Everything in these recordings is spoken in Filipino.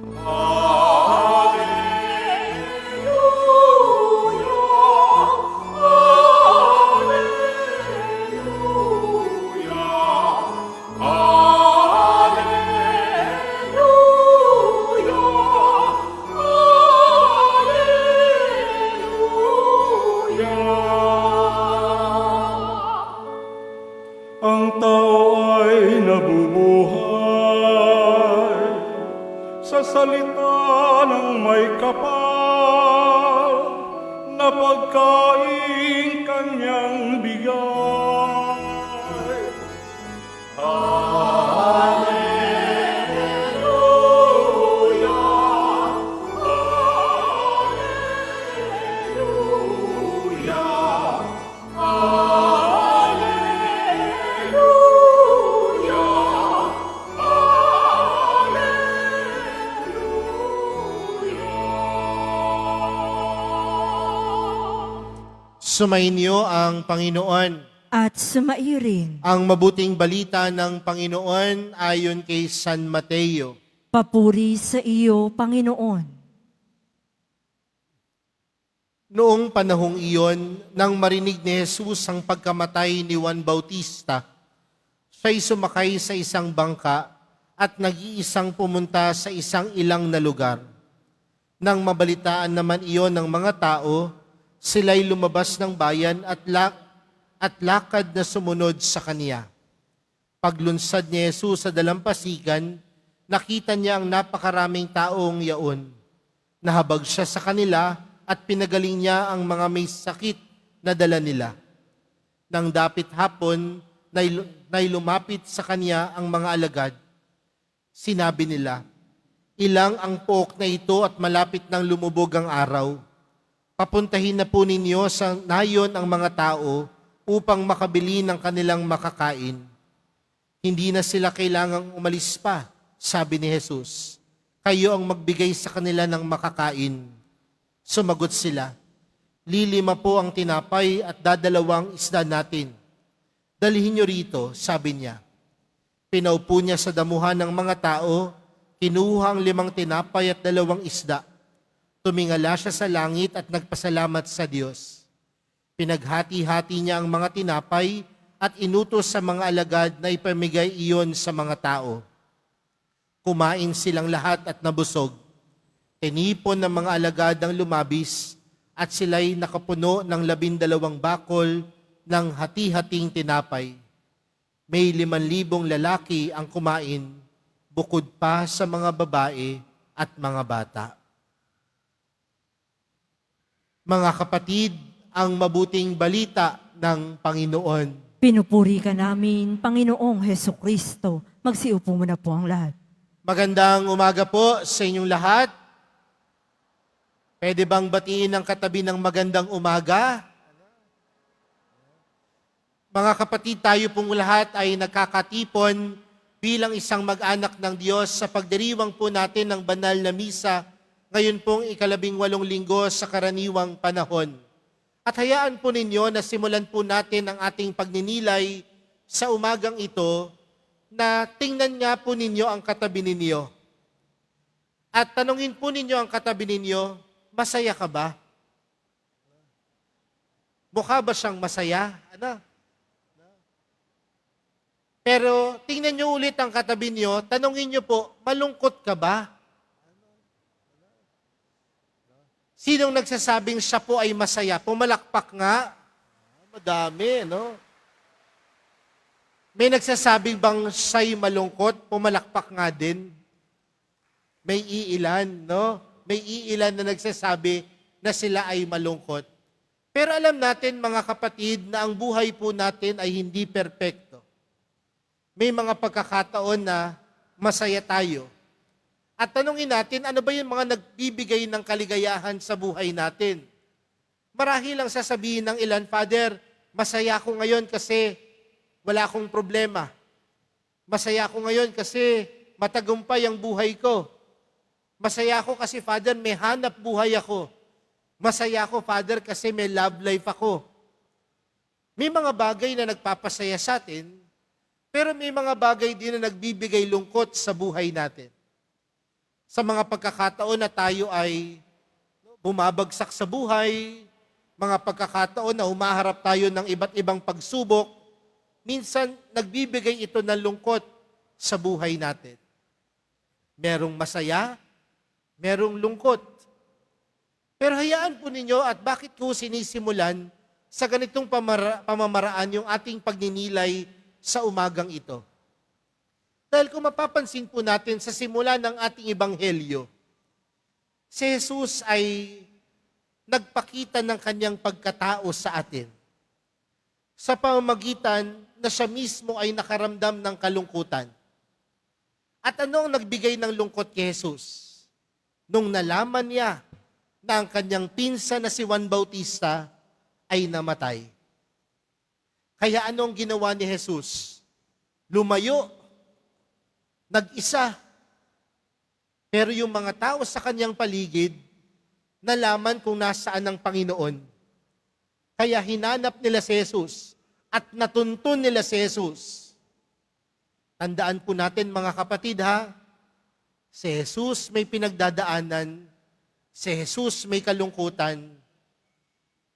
Ang tao ay nabubuhay sa salita ng may kapal na pagkain kanyang bigay. Sumainyo ang Panginoon. At sumairin. Ang mabuting balita ng Panginoon ayon kay San Mateo. Papuri sa iyo, Panginoon. Noong panahong iyon, nang marinig ni Jesus ang pagkamatay ni Juan Bautista, siya'y sumakay sa isang bangka at nag-iisang pumunta sa isang ilang na lugar. Nang mabalitaan naman iyon ng mga tao, sila'y lumabas ng bayan at lakad na sumunod sa kaniya. Paglunsad ni Jesus sa dalampasigan, nakita niya ang napakaraming taong yaon. Nahabag siya sa kanila at pinagaling niya ang mga may sakit na dala nila. Nang dapit hapon, na'y lumapit sa kanya ang mga alagad. Sinabi nila, "Ilang ang pook na ito at malapit nang lumubog ang araw. Papuntahin na po ninyo sa nayon ang mga tao upang makabili ng kanilang makakain." Hindi na sila kailangang umalis pa, sabi ni Jesus. Kayo ang magbigay sa kanila ng makakain. Sumagot sila, "Lilima po ang tinapay at dadalawang isda natin. Dalhin niyo rito," sabi niya. Pinaupo niya sa damuhan ng mga tao, kinuha ang 5 tinapay at 2 isda. Tumingala siya sa langit at nagpasalamat sa Diyos. Pinaghati-hati niya ang mga tinapay at inutos sa mga alagad na ipamigay iyon sa mga tao. Kumain silang lahat at nabusog. Tinipon ng mga alagad ang lumabis at sila'y nakapuno ng 12 bakol ng hati-hating tinapay. May 5,000 lalaki ang kumain, bukod pa sa mga babae at mga bata. Mga kapatid, ang mabuting balita ng Panginoon. Pinupuri ka namin, Panginoong Hesukristo. Magsiupo muna po ang lahat. Magandang umaga po sa inyong lahat. Pwede bang batiin ang katabi ng magandang umaga? Mga kapatid, tayo pong lahat ay nagkakatipon bilang isang mag-anak ng Diyos sa pagdiriwang po natin ng banal na misa ngayon pong 18 linggo sa karaniwang panahon. At hayaan po ninyo na simulan po natin ang ating pagninilay sa umagang ito na tingnan nga po ninyo ang katabi ninyo. At tanungin po ninyo ang katabi ninyo, masaya ka ba? Mukha ba siyang masaya? Ano? Pero tingnan nyo ulit ang katabi nyo, tanungin nyo po, malungkot ka ba? Sinong nagsasabing siya po ay masaya? Pumalakpak nga. Madami, no? May nagsasabing bang siya'y malungkot? Pumalakpak nga din. May iilan, no? May iilan na nagsasabi na sila ay malungkot. Pero alam natin, mga kapatid, na ang buhay po natin ay hindi perpekto. May mga pagkakataon na masaya tayo. At tanungin natin, ano ba yung mga nagbibigay ng kaligayahan sa buhay natin? Marahil lang sasabihin ng ilan, "Father, masaya ako ngayon kasi wala akong problema. Masaya ako ngayon kasi matagumpay ang buhay ko. Masaya ako kasi, Father, may hanap buhay ako. Masaya ako, Father, kasi may love life ako." May mga bagay na nagpapasaya sa atin, pero may mga bagay din na nagbibigay lungkot sa buhay natin. Sa mga pagkakataon na tayo ay bumabagsak sa buhay, mga pagkakataon na humaharap tayo ng iba't ibang pagsubok, minsan nagbibigay ito ng lungkot sa buhay natin. Merong masaya, merong lungkot. Pero hayaan po ninyo at bakit ko sinisimulan sa ganitong pamamaraan yung ating pagninilay sa umagang ito. Dahil kung mapapansin po natin sa simula ng ating ebanghelyo, si Jesus ay nagpakita ng kanyang pagkatao sa atin. Sa pamamagitan na siya mismo ay nakaramdam ng kalungkutan. At ano ang nagbigay ng lungkot kay Jesus? Nung nalaman niya na ang kanyang pinsan na si Juan Bautista ay namatay. Kaya ano ang ginawa ni Jesus? Lumayo, nag-isa. Pero yung mga tao sa kanyang paligid, nalaman kung nasaan ang Panginoon. Kaya hinanap nila si Jesus at natuntun nila si Jesus. Tandaan po natin mga kapatid ha, si Jesus may pinagdadaanan, si Jesus may kalungkutan,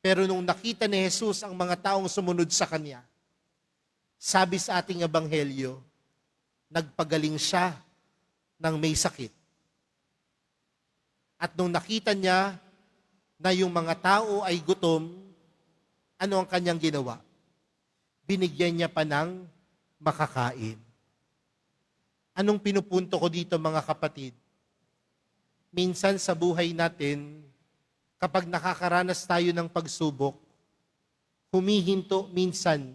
pero nung nakita ni Jesus ang mga taong sumunod sa Kanya, sabi sa ating ebanghelyo, nagpagaling siya ng may sakit. At nung nakita niya na yung mga tao ay gutom, ano ang kanyang ginawa? Binigyan niya pa ng makakain. Anong pinupunto ko dito mga kapatid? Minsan sa buhay natin, kapag nakakaranas tayo ng pagsubok, humihinto minsan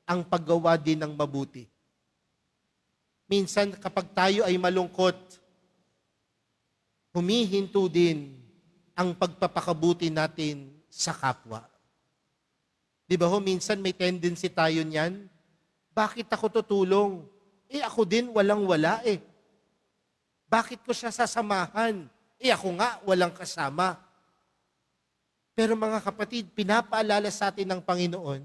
ang paggawa din ng mabuti. Minsan kapag tayo ay malungkot, humihinto din ang pagpapakabuti natin sa kapwa. Di ba ho, minsan may tendency tayo niyan, bakit ako tutulong? Ako din walang-wala eh. Bakit ko siya sasamahan? Ako nga walang kasama. Pero mga kapatid, pinapaalala sa atin ng Panginoon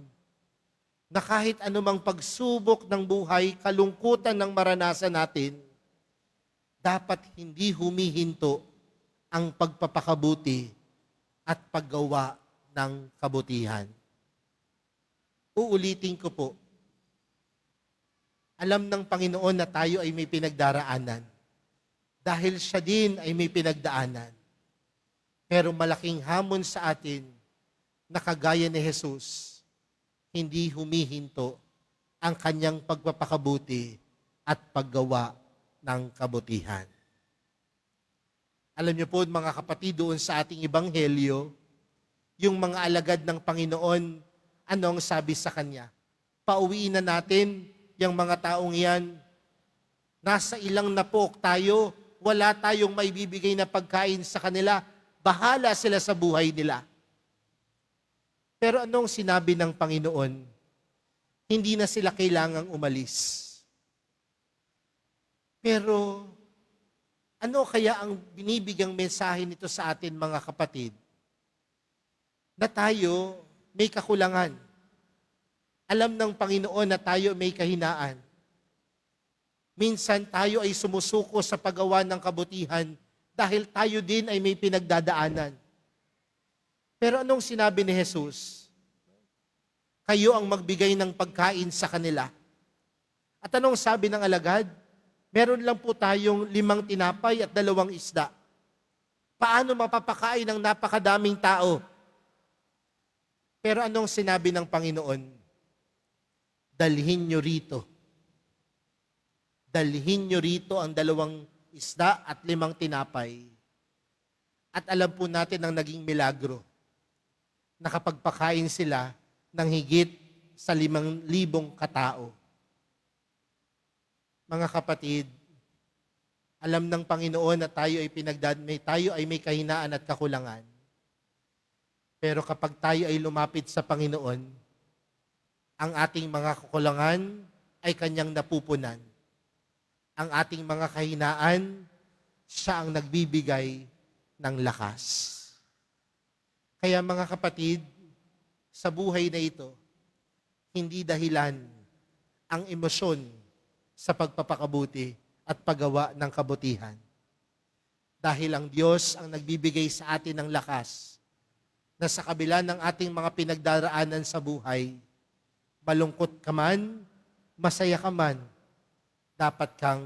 na kahit anumang pagsubok ng buhay, kalungkutan ng maranasan natin, dapat hindi humihinto ang pagpapakabuti at paggawa ng kabutihan. Uulitin ko po, alam ng Panginoon na tayo ay may pinagdaraanan. Dahil siya din ay may pinagdaanan. Pero malaking hamon sa atin na kagaya ni Jesus, hindi humihinto ang kanyang pagpapakabuti at paggawa ng kabutihan. Alam niyo po mga kapatid, doon sa ating ebanghelyo, yung mga alagad ng Panginoon, ano ang sabi sa kanya? Pauwiin na natin yung mga taong yan. Nasa ilang napok tayo, wala tayong maibibigay na pagkain sa kanila. Bahala sila sa buhay nila. Pero anong sinabi ng Panginoon? Hindi na sila kailangang umalis. Pero ano kaya ang binibigyang mensahe nito sa atin mga kapatid? Na tayo may kakulangan. Alam ng Panginoon na tayo may kahinaan. Minsan tayo ay sumusuko sa paggawa ng kabutihan dahil tayo din ay may pinagdadaanan. Pero anong sinabi ni Jesus? Kayo ang magbigay ng pagkain sa kanila. At anong sabi ng alagad? Meron lang po tayong 5 tinapay at 2 isda. Paano mapapakain ng napakadaming tao? Pero anong sinabi ng Panginoon? Dalhin nyo rito. Dalhin nyo rito ang 2 isda at 5 tinapay. At alam po natin ang naging milagro. Nakapagpakain sila ng higit sa 5,000 katao. Mga kapatid, alam ng Panginoon na tayo ay may kahinaan at kakulangan. Pero kapag tayo ay lumapit sa Panginoon, ang ating mga kakulangan ay kanyang napupunan. Ang ating mga kahinaan, siya ang nagbibigay ng lakas. Kaya mga kapatid, sa buhay na ito, hindi dahilan ang emosyon sa pagpapakabuti at paggawa ng kabutihan. Dahil ang Diyos ang nagbibigay sa atin ng lakas na sa kabila ng ating mga pinagdaraanan sa buhay, malungkot ka man, masaya ka man, dapat kang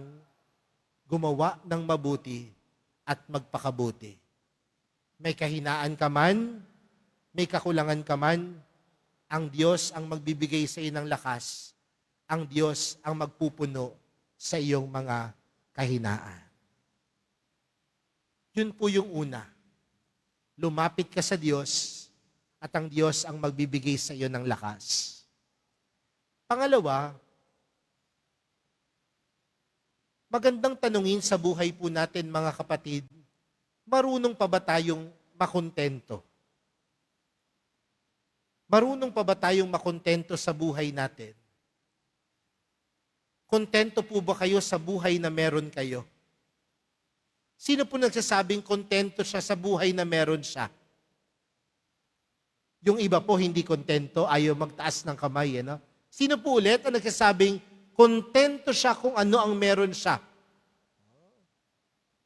gumawa ng mabuti at magpakabuti. May kahinaan ka man, may kakulangan ka man, ang Diyos ang magbibigay sa iyo ng lakas. Ang Diyos ang magpupuno sa iyong mga kahinaan. Yun po yung una. Lumapit ka sa Diyos at ang Diyos ang magbibigay sa iyo ng lakas. Pangalawa, magandang tanungin sa buhay po natin mga kapatid, marunong pa ba tayong makontento? Marunong pa ba tayong makontento sa buhay natin? Kontento po ba kayo sa buhay na meron kayo? Sino po nagsasabing kontento siya sa buhay na meron siya? Yung iba po hindi kontento, ayaw magtaas ng kamay. No? Sino po ulit ang nagsasabing kontento siya kung ano ang meron siya?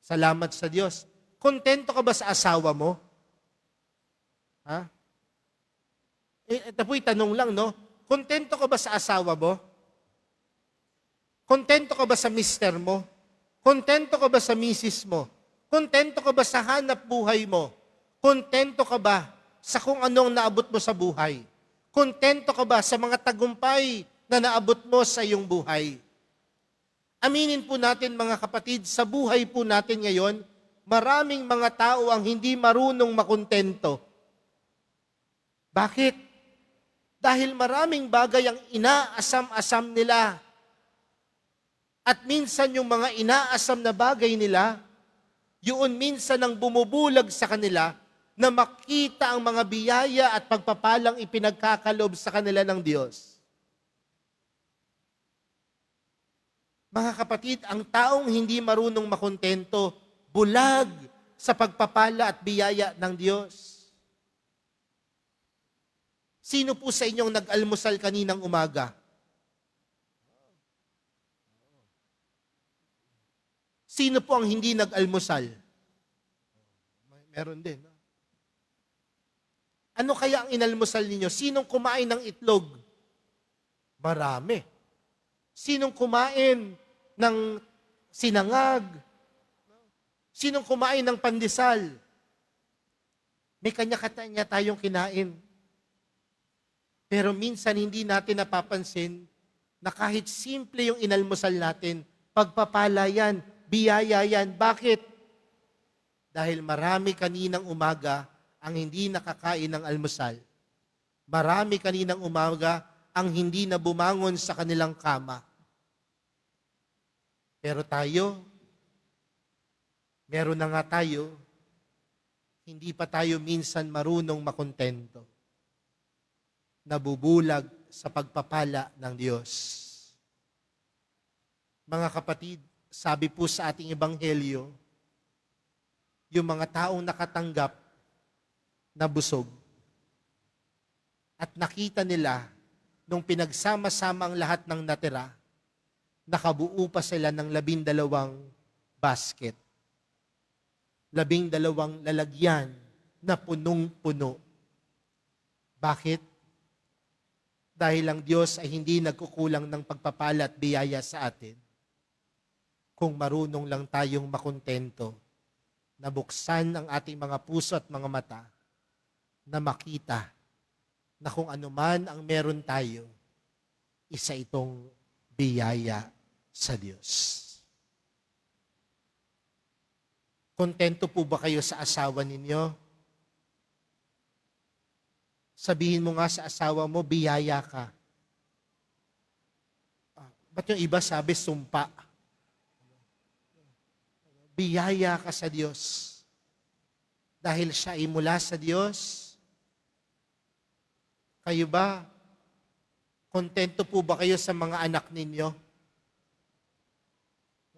Salamat sa Diyos. Kontento ka ba sa asawa mo? Ha? Ito po'y tanong lang, no? Kontento ka ba sa asawa mo? Kontento ka ba sa mister mo? Kontento ka ba sa misis mo? Kontento ka ba sa hanap buhay mo? Kontento ka ba sa kung anong naabot mo sa buhay? Kontento ka ba sa mga tagumpay na naabot mo sa iyong buhay? Aminin po natin mga kapatid, sa buhay po natin ngayon, maraming mga tao ang hindi marunong makontento. Bakit? Dahil maraming bagay ang inaasam-asam nila. At minsan yung mga inaasam na bagay nila, yun minsan ang bumubulag sa kanila na makita ang mga biyaya at pagpapalang ipinagkakalob sa kanila ng Diyos. Mga kapatid, ang taong hindi marunong makontento, bulag sa pagpapala at biyaya ng Diyos. Sino po sa inyong nag-almusal kaninang umaga? Sino po ang hindi nag-almusal? Meron din. Ano kaya ang inalmusal ninyo? Sinong kumain ng itlog? Marami. Sinong kumain ng sinangag? Sinong kumain ng pandesal? May kanya-kanya tayong kinain. Pero minsan hindi natin napapansin na kahit simple yung inalmusal natin, pagpapala yan, biyaya yan. Bakit? Dahil marami kaninang umaga ang hindi nakakain ng almusal. Marami kaninang umaga ang hindi na bumangon sa kanilang kama. Pero tayo, meron na nga tayo, hindi pa tayo minsan marunong makontento. Nabubulag sa pagpapala ng Diyos. Mga kapatid, sabi po sa ating ebanghelyo, yung mga taong nakatanggap na busog at nakita nila nung pinagsama-sama ang lahat ng natira, nakabuo pa sila ng 12 basket. 12 lalagyan na punong-puno. Bakit? Dahil ang Diyos ay hindi nagkukulang ng pagpapala at biyaya sa atin kung marunong lang tayong makontento, na buksan ang ating mga puso at mga mata, na makita na kung ano man ang meron tayo, isa itong biyaya sa Diyos. Kontento po ba kayo sa asawa ninyo? Sabihin mo nga sa asawa mo, biyaya ka. Ba't yung iba sabi, sumpa? Biyaya ka sa Diyos. Dahil siya ay mula sa Diyos. Kayo ba? Kontento po ba kayo sa mga anak ninyo?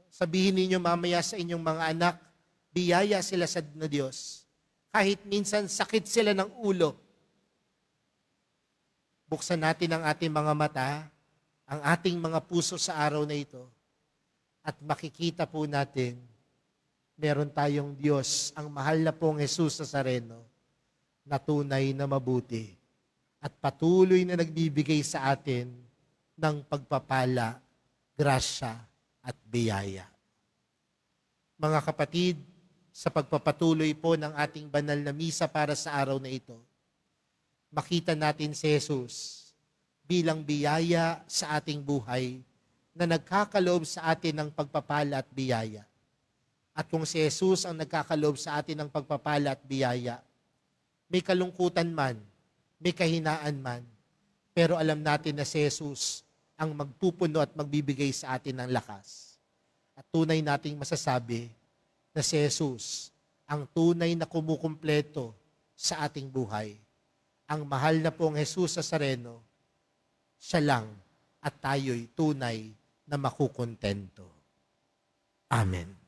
Sabihin ninyo mamaya sa inyong mga anak, biyaya sila sa Diyos. Kahit minsan sakit sila ng ulo. Buksan natin ang ating mga mata, ang ating mga puso sa araw na ito, at makikita po natin meron tayong Diyos, ang mahal na pong Jesus Nazareno, na tunay na mabuti at patuloy na nagbibigay sa atin ng pagpapala, grasya at biyaya. Mga kapatid, sa pagpapatuloy po ng ating banal na misa para sa araw na ito, makita natin si Jesus bilang biyaya sa ating buhay na nagkakaloob sa atin ng pagpapala at biyaya. At kung si Jesus ang nagkakaloob sa atin ng pagpapala at biyaya, may kalungkutan man, may kahinaan man, pero alam natin na si Jesus ang magpupuno at magbibigay sa atin ng lakas. At tunay nating masasabi na si Jesus ang tunay na kumukumpleto sa ating buhay. Ang mahal na pong Jesus Nazareno, siya lang at tayo'y tunay na makukontento. Amen.